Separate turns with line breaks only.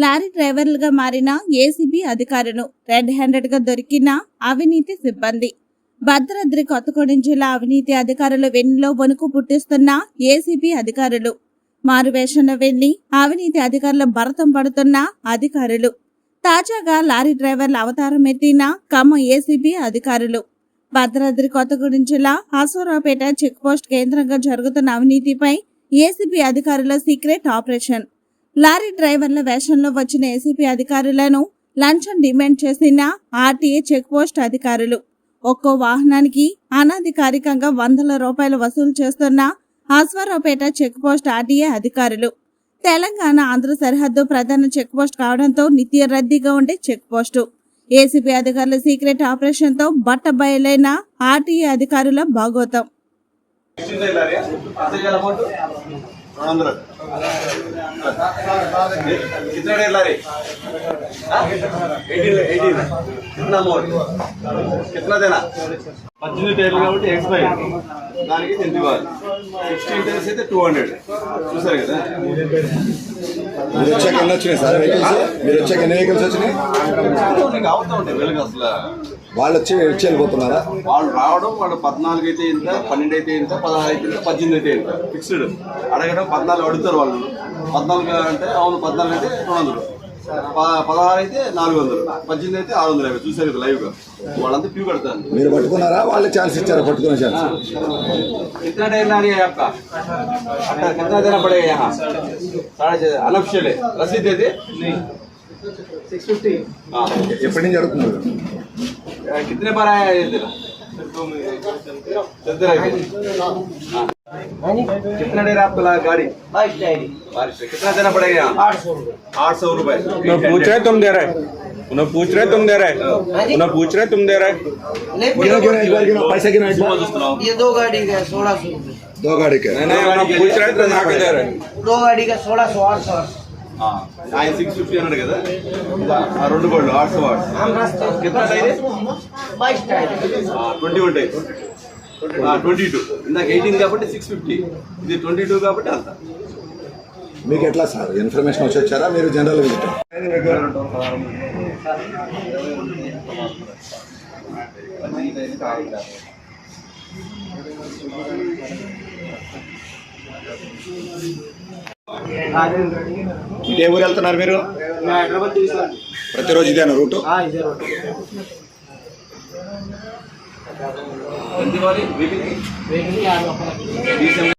Lorry డ్రైవర్లుగా మారిన ACB అధికారులు, red handed గా దొరికిన అవినీతి సిబ్బంది. భద్రాద్రి కొత్తగూడెం జిల్లా అవినీతి అధికారుల వెన్నులో వణుకు పుట్టిస్తున్న ఏసీబీ అధికారులు. మారువేషంలో వెళ్లి అవినీతి అధికారుల భరతం పడుతున్న అధికారులు. తాజాగా లారీ డ్రైవర్ల అవతారం ఎత్తిన ఖమ్మం ఏసీబీ అధికారులు. భద్రాద్రి కొత్తగూడెం జిల్లా అశ్వారావుపేట చెక్ పోస్ట్ కేంద్రంగా జరుగుతున్న అవినీతిపై ఏసీబీ అధికారుల సీక్రెట్ ఆపరేషన్. లారీ డ్రైవర్ల వేషంలో వచ్చిన ఏసీబీ అధికారులను లంచం డిమాండ్ చేసిన ఆర్టీఏ చెక్ పోస్ట్ అధికారులు. ఒక్కో వాహనానికి అనధికారికంగా ₹100 వసూలు చేస్తున్న అశ్వారావుపేట చెక్ పోస్ట్ ఆర్టీఏ అధికారులు. తెలంగాణ ఆంధ్ర సరిహద్దు ప్రధాన చెక్ పోస్ట్ కావడంతో నిత్య రద్దీగా ఉండే చెక్ పోస్టు. ఏసీబీ అధికారుల సీక్రెట్ ఆపరేషన్ తో బట్టబయలైన ఆర్టీఏ అధికారుల భాగోతం.
కాబట్టి ఎక్స్పైర్ దానికి 10 ఇవ్వాలి. 16 టైర్స్ అయితే 200 చూసారు కదా.
మీరు వచ్చాక ఎన్ని వచ్చినాయి సార్ వెహికల్స్? మీరు వచ్చాక ఎన్ని వెహికల్స్ వచ్చినాయి?
అవుతా ఉంటాయి వెలుగు అసలు.
వాళ్ళు వచ్చి వెళ్ళిపోతున్నారా?
వాళ్ళు రావడం వాళ్ళు 14 అయితే ఇంత, 12 అయితే ఇంత, 16 అయితే ఇంత, 18 అయితే ఇంత ఫిక్స్డ్. అడగడం 14 అడుగుతారు వాళ్ళు. 14 అంటే అవును 14 అయితే 200, 16 అయితే 400, 18 అయితే 650. చూసారు కదా లైవ్ గా. వాళ్ళంతా క్యూ కడతారు.
మీరు పట్టుకున్నారా? వాళ్ళే ఛాన్స్ ఇచ్చారా పట్టుకునే ఛాన్స్?
कितना टाइम ला रही है आपका? कितना देना पड़ेगा यहाँ? 6.5 अनऑफिशियल है. रसीद दे दे. नहीं 650. हाँ
ఎప్పటి నుంచి అడుగుతున్నారు?
कितने बार आया ये तेरा? चलते रहे. कितना देर आपको लगा गाड़ी? 22 कितना देना पड़ेगा यहाँ? 800 रुपए.
पूछ रहे तुम दे रहे, उन्हें पूछ रहे तुम दे रहे, उन्हें पूछ रहे तुम दे रहे.
पैसा गिना
ये 2 गाड़ी का 1600 रुपये.
2 गाड़ी का
नहीं उन्हें पूछ रहे तुम आके दे रहे.
2 गाड़ी का 1600 800.
ఆయన 650 అన్నాడు కదా. 2 గోల్డ్ 800 వాట్. कितना टाइम?
22 टायर.
21 टाइम. 22 ఇందాక 18 కాబట్టి 650, ఇది 22 కాబట్టి అంత.
మీకు ఎట్లా సార్ ఇన్ఫర్మేషన్ వచ్చి వచ్చారా? మీరు జనరల్ విజిట్ ఏ ఊరు వెళ్తున్నారు మీరు? ప్రతిరోజు ఇదేనా రూటు?
ఎంత ఇవ్వాలి?